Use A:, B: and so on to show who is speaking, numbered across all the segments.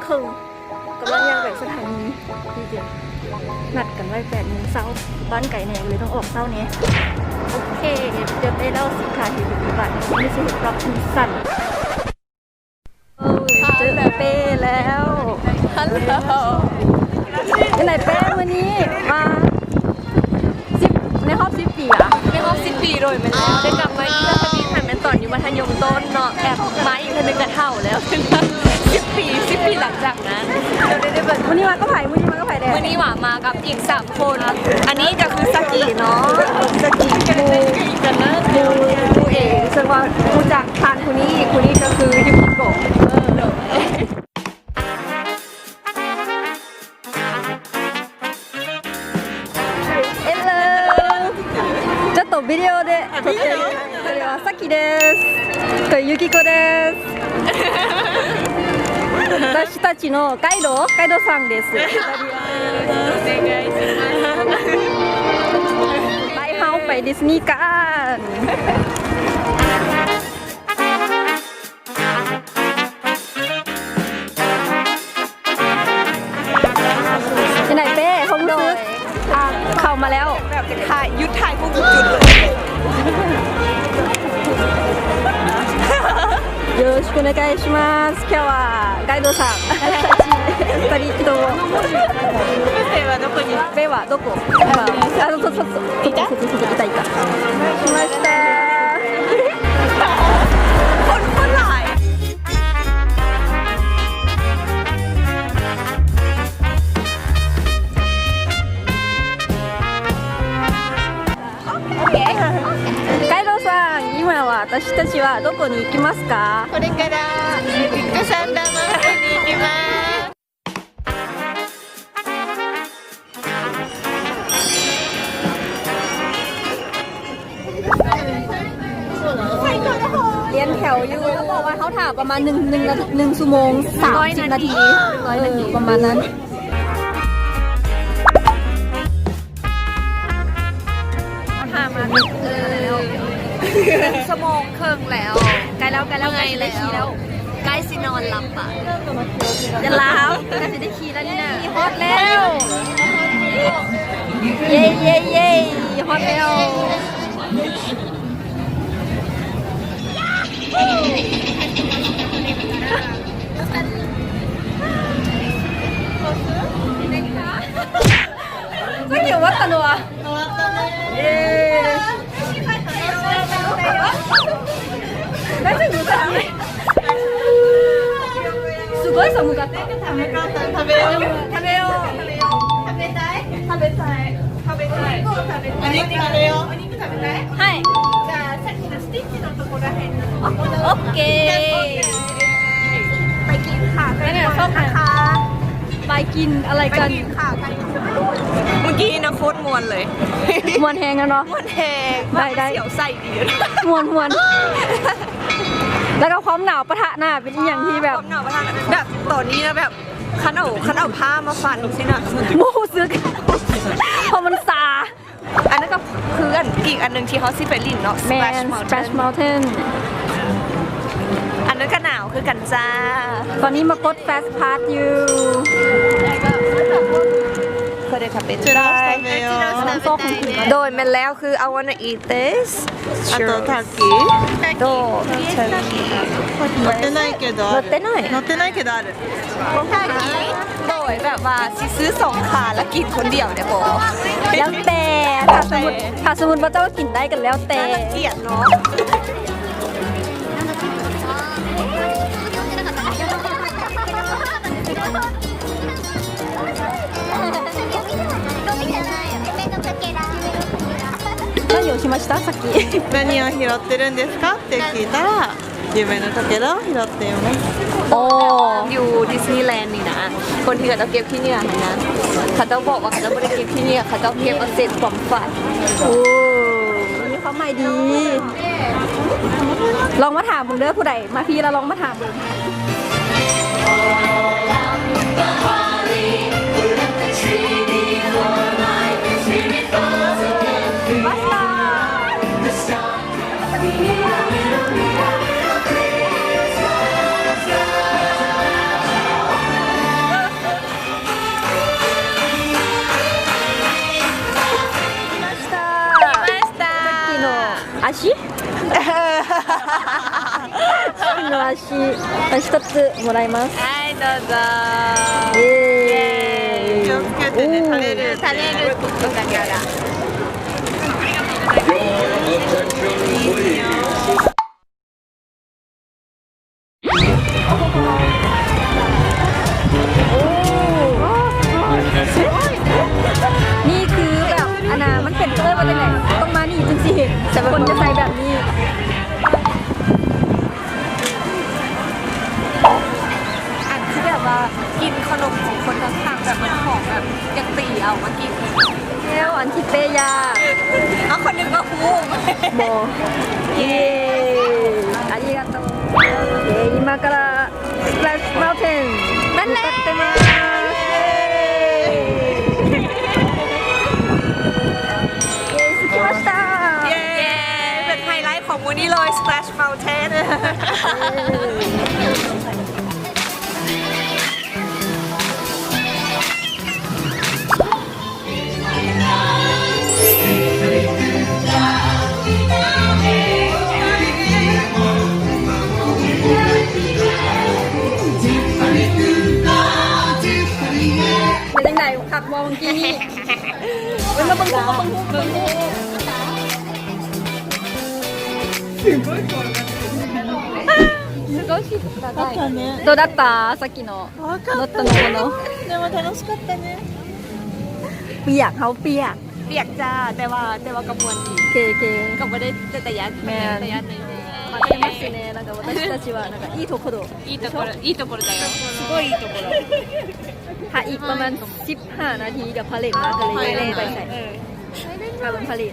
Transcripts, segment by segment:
A: ครึ่งกำลังย่างไปสถานีที่เดียวนัดกันไว้8 โมงเช้าบ้านไก่แหนเลยต้องออกเช้านี้โอเคเดี๋ยวไปเล่าสิค่ะที่อยู่บ้านไม่ใช่รับคุณสั่นเจอแบบเป้แล้วฮัลโหลไหนเป้วันนี้มาในรอบ10 ปีอะ
B: ในรอบ10 ปีโดยมันแล้วได้กลับมาอีกแล้วมีผ่านมันตอนอยู่มัธยมต้นเนาะแอบมาอีกคนนึงกระเท่าแล้ว10 ปีหลังจากนั้น
A: วันนี้มาก็ไผ่วันนี้มาก็ไผ่แดง
B: วันนี้หว่ามากับอีก3 คนอันนี้ก็คือสกีเนาะ
A: สกีมูกันนะมูเองซึ่งว่ามูจากทานคนนี้ก็คือยูกิโกะビデオで撮ってるこれはさきですこれゆきこです私たちのガイドさんですお願いしますไปเฮาไปดิสนีย์กันที่ไหนเป้ห้องรู้สึกเข้ามาแล้ว
B: แบบจะถ่ายยุดถ่ายพวกจุดเลย
A: よろしくお願いします今日はガイドさん2人と
B: ペはどこに
A: ペはどこあそいた来ました
B: คนหลาย
A: 私たちはどこに行きますか？
B: これからビッグサンダーマウンテンに行きます。
A: เรียนแถวอยู่เขาบอกว่าเขาถามประมาณ1 ชั่วโมง30 นาทีประมาณนั้น
B: ถามมา1 ชั่วโมงครึ่งแล้วใกล้แล้วใกล้สินอนหลับอ่ะ
A: จะลาวใกล้จะได้ขี่แล้วนี่นะฮอตแล้วเย้ฮอตแล้วさっき終わったのは大丈夫かなすごい寒かった食べようお肉食べようはいじゃあさっきのスティッチのところらへんにオッケーไปกินค่ะไปเนี่ยชอบนะคะไปกินอะไรกันค่ะ
B: เมื่อกี้นะโคตรมวนเลย
A: มวนแหงนะเนาะ
B: มวนแหงได้เสียวใส่ดี
A: มวนแล้วก็ความหนาวปะทะหน้าเป็นอย่างที่แบบ
B: ความหนาวปะทะแบบตอนนี้นะแบบขันเอาผ้ามาฟันสินะ
A: โมซึกเพราะมันซา
B: อันนั้นก็คืออีกอันนึงที่เขาซิไปลินเนาะ
A: Splash Mountain
B: อันนั้นก็หนาวคือกันจ้า
A: ตอนนี้มากด Fast Pass อยู่
B: เคยได้ขับเป็นโดยมันแล้วคือ I wanna eat this
C: あとターキー
B: どう
C: 乗ってないけど
B: 乗ってない
C: けどある
B: โดยแบบว่าซื้อ2 ขาแล้วกินคนเดียวเนี่ยโบ
A: แล้วแต่ถ้าสมมติว่าเจ้ากินได้กันแล้วแต่
B: เกลียดเนาะ
A: 何をしましたさっき
C: 何を拾ってるんですかって聞いたら夢の時計を拾っています
B: อยู่ดิสนีย์แลนด์นี่นะคนที่เขาเก็บที่เนี่ยนะเขาจะบอกว่าเขาจะไม่ได้เก็บที่เนี่ยเขาจะเก็บเอาเศษความฝัน
A: โอ้นี่เขาใหม่ดีลองมาถามมึงเด้อผู้ใดมาพี่เราลองมาถามมึง
B: 足の足一つもらいます
A: はいどうぞ
B: イエーイ
C: 気をつけてね、垂れる
A: 垂れることだから
B: นี่คือแบบอันน่ะมันเป็นเอ้ยว่าได้ไหนต้องมานี่จริงๆคนจะใส่แบบนี้อันที่แบบว่ากินขนมของคนข้างๆแบบมันของแบบยังตีเอามากินแล้วอันที่เปยาเอาคนหนึ่งก็คุ้มโบเย้ありがとう今からスプラッシュマウンテン向かってます着きました
A: เย้เป็นไฮไลท์ของวันนี้เลย Splash Mountain
B: เป็นยังไงขับมองเมื่อกี้นี่เป็นมาบังคับどうだったさっきの乗ったのもの
C: でも楽しかったね
B: เปียกเขาเปียก
A: เปียกจ้าแต่ว่ากระมวลดี
B: เคเค
A: ก็ไม่ได้แต่ยัน
B: แมน
A: แต่ยันหนึ่ง
B: 待ってますねなんか私たちはなんかいいところ
A: いいところだよすごいいいところ
B: ถ้าอีกประมาณ15นาทีเดี๋ยวผลิตมาก็เลยลงไปใส่ถ้าเป็นผลิต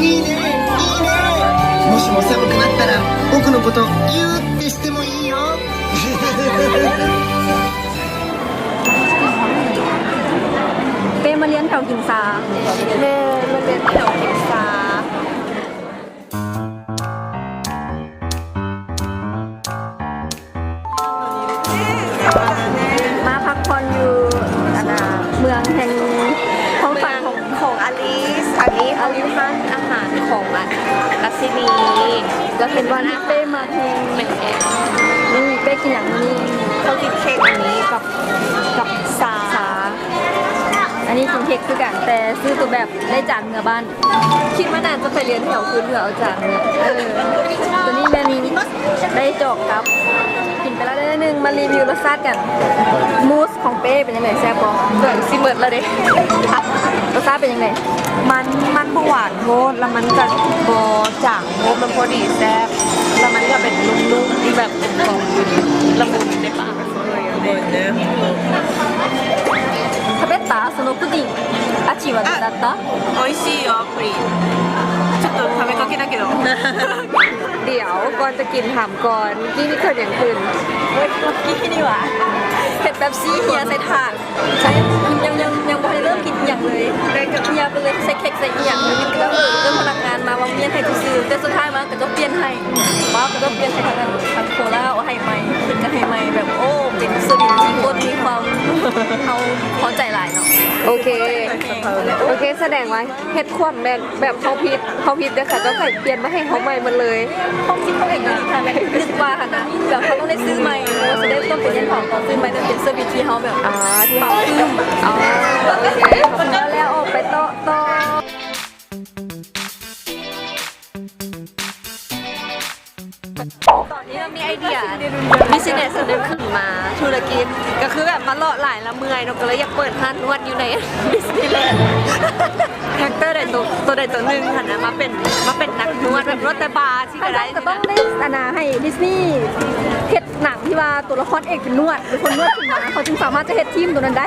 D: いいねいいねもしも寒くなったら僕のことギューってしてもいいよ
B: เป้มาเรียนแถวกินซาแม่มาเรียนแถวกินซามาพักผ่อนอยู่เมืองแห่งท้องฟ้าของอลิสอันนี้อลิสร้านอาหารของรัสซีนีก็เห็นว่านี่เป้มาแทงเหมือนกันนี่เป้กินอย่างนี้เขากินเค้กอันนี้กับซาอันนี้กินเค้กคือกันแต่ซื้อตัวแบบได้จานเนื้อบ้านคิดว่านานจะไปเรียนแถวคืนเผื่อเอาจานเนื้อตัวนี้แม่นี้ได้จอกกับกินไปแล้วได้นึงมารีวิวรสชาติกันมูสของเป้เป็นยังไงแซ่บปะเกิดซิเมิร์ดแล้วเด้รสชาติเป็นยังไง
A: มันหวานโทษแล้วมันจะโบจางโบมันพอดีแซ่บแล้วมันก็เป็นนุ่มๆที่แบบเป็นกลมละมุนในปากเลย
B: 食べたそのプディン味はどうだった
A: 美味しいよプリンちょっと食べかけだけど
B: เดี๋ยวก่อนจะกินถามก่อนกี้นี่เกิดอย่างอื่นกี้นี่หว่าเผ็ดแบบซีเฮียใส่ถาดใช่ยังไม่ได้เริ่มกินอย่างเลยเฮียไปเลยใส่เค้กใส่เอียงแล้วก็เริ่มพนักงานมาว่าเมียนให้ซื้อแต่สุดท้ายมาก็ต้องเปลี่ยนให้ก็ต้องเปลี่ยนให้ทางโคราชเอาให้ใหม่ขึ้นก็ให้ใหม่แบบโอ้เป็นสวิตที่โคตรมีความเขาพอใจหลายเนาะโอเคแสดงว่าเฮ็ดความแบบเขาพิษเด้อค่ะก็ใส่เปลี่ยนมาให้เขาใหม่หมดเลยเขาคิดเขาเองนะค่ะแบบนึกว่าค่ะนะแบบเขาต้องได้ซื้อใหม่เราจะได้ต้องเป็นเรื่องของตอนซื้อใหม่ต้องเป็นเซอร์วิสที่เขาแบบที่เขาโอเคแล้วออกไปต่อ บิสเนสนึงขึ้นมาธุรกิจก็คือแบบมาเลาะหลายละเมื่อยเนาะก็เลยอยากเปิดร้านนวดอยู่ในดิสนีย์แลนด์แฮกเตอร์ใดตัวใดตัวหนึ่งค่ะนะมาเป็นนักนวดแบบนวดแต่บาร์ที่ก็ได้ก็ต้องได้อนาให้ดิสนีย์เฮ็ดหนังที่ว่าตัวละครเอกเป็นนวดเป็นคนนวดขึ้นมาเขาจึงสามารถจะเฮ็ดทีมตัวนั้นได้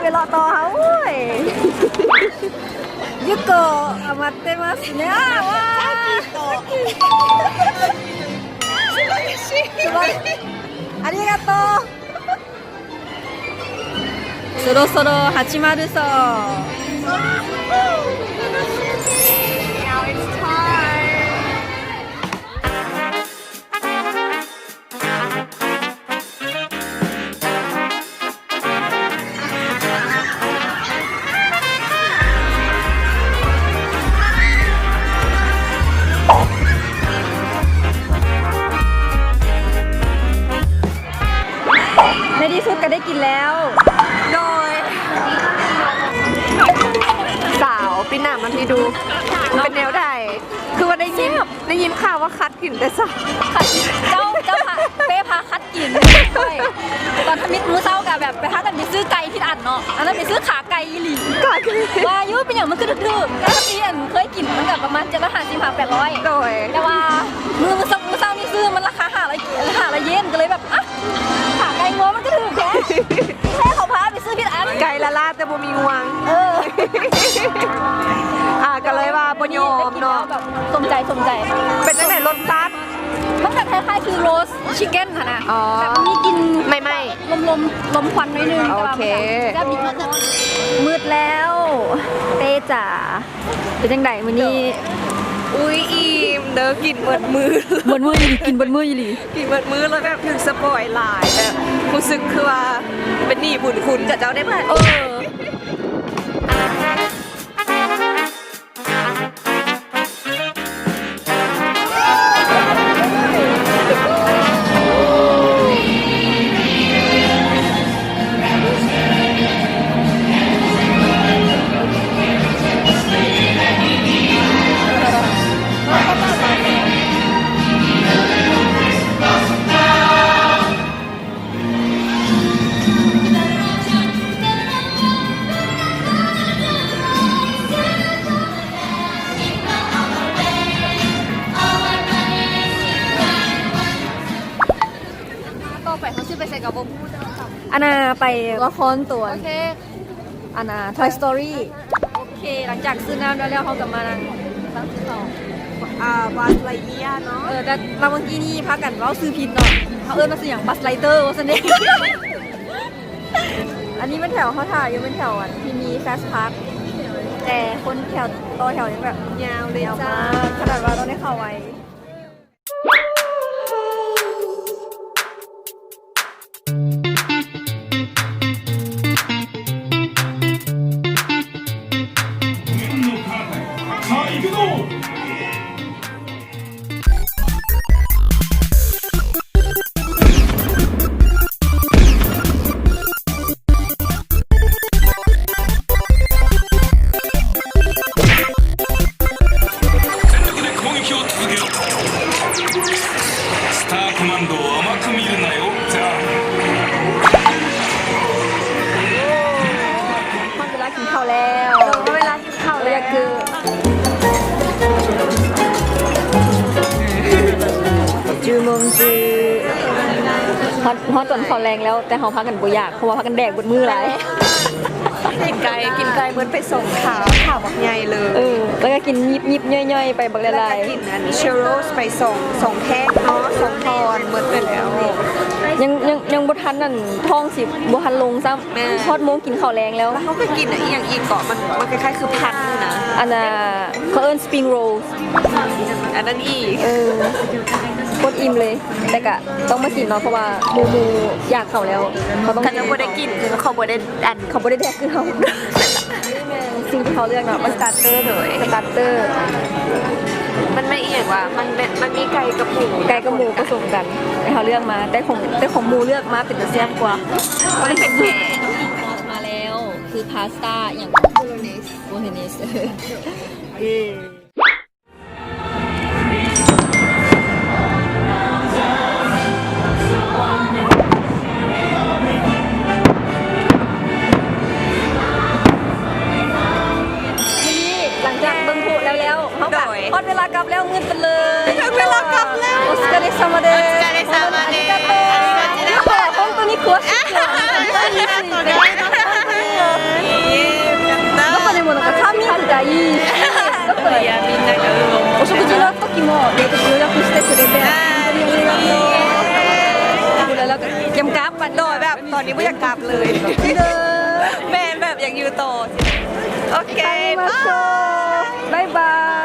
B: ไปรอต่อเขาโอ้ยยุโกะอามาเตมัสเนี่ยว้าありがとう。そろそろ始まるぞ。Now it's time. ในที่สุดก็ได้กินแล้ว โดยสาวปีหน้ามันที่ดูมันเป็นแนวใดคือว่าได้ยินข่าวว่าคัดกินแต่สาวเจ้าพาเป้พาคัดกินด้วยตอนทำมิตรมื้อเช้ากับแบบไปหากันไปซื้อไก่ที่อันเนาะอันนั้นไปซื้อขาไก่อีหลีว่ายุเป็นอย่างมันคือดื้อแล้วที่อันเคยกินมันกับประมาณ750-800โดยแต่ว่ามื้อเช้านี่ซื้อมันราคา500 เยนก็เลยแบบอ่ะขาไก่งวมันก็ถูกแค่แค่เขาพาไปซื้อพิษอันไก่ละลาแต่บ่มีงวงก็เลยว่าบ่ยอมเนาะสมใจเป็นตั้งแต่รสชาติมันแบบคล้ายๆคือโรสชิคเก้นค่ะนะแบบมีกินไม่ลมควันนิดนึงโอเคแล้วมีมืดแล้วเต้จ๋าเป็นจังไดมื้อนี้อุ้ยอิ่มเด้อกินเบิดมืออีหลีกินเบิดมือแล้วแบบถึงสปอยหลายแต่รู้สึกคือว่าเป็นหนี้บุญคุณกับเจ้าได้ไหมอันนาไปละครตัวโอเคอันนา Toy Story โอเคหลังจากซื้อน้ำแล้วเขากลับมานั่งตั้งที่ต่บัสไลเยียเนาะแต่มาเมื่อกี้นี่พักกันเราซื้อพินเนาะเขามาซื้ออย่างบัสไลเตอร์วะสันเดย์อันนี้มันแถวเขาถ่ายอยู่เป็นแถวที่มีแฟชพาร์คแต่คนแถวต่อแถวยังแบบยาวเลยจ้าขนาดว่าเราได้เข้าไว้ฮอตจนเขาแรงแล้วแต่เขาพักกันบ่อยากเพราะว่าพักกันแดกบนมือไรกินไก่เหมือนไปส่งข่าวบักใหญ่เลยแล้วก็กินยิบย่อยๆไปบักละลายกินอันนี้เชโรสไปส่งแพ็คเนาะส่งทอนเหมือนไปแล้วยังบ่ทันนั่นท้องสิบ่ทันลงซ้ำทอดโมงกินข้าวแรงแล้วเขาก็กินอย่างอีกเกาะมันคล้ายๆคือพันนะอันน่ะเขาเอิ้นสปริงโรลอันนั้นอีกโคตรอิ่มเลยแต่กะต้องมากินเนาะเพราะว่ามูอยากเขาแล้วเขาต้องเขาบ่ได้กินคือเขาบ่ได้เขาบ่ได้แดกคือเขาสิ่งที่เขาเลือกเนาะมันสตาร์เตอร์มันไม่เอียงว่ามันมีไก่กับหมูผสมกันเขาเลือกมาแต่ของหมูเลือกมาเป็นตัวแซ่บกว่ามันเป็นแหนมาแล้วคือพาสต้าอย่างโบโลเนสどこでもなんかターミナルがいいし、どこでお食事の時も予約してくれて本当にありがとうแล้วก็ยังกราฟมันโดยแบบตอนนี้ไม่อยากกราฟเลยแม่แบบอยากอยู่ต่อโอเคบายบาย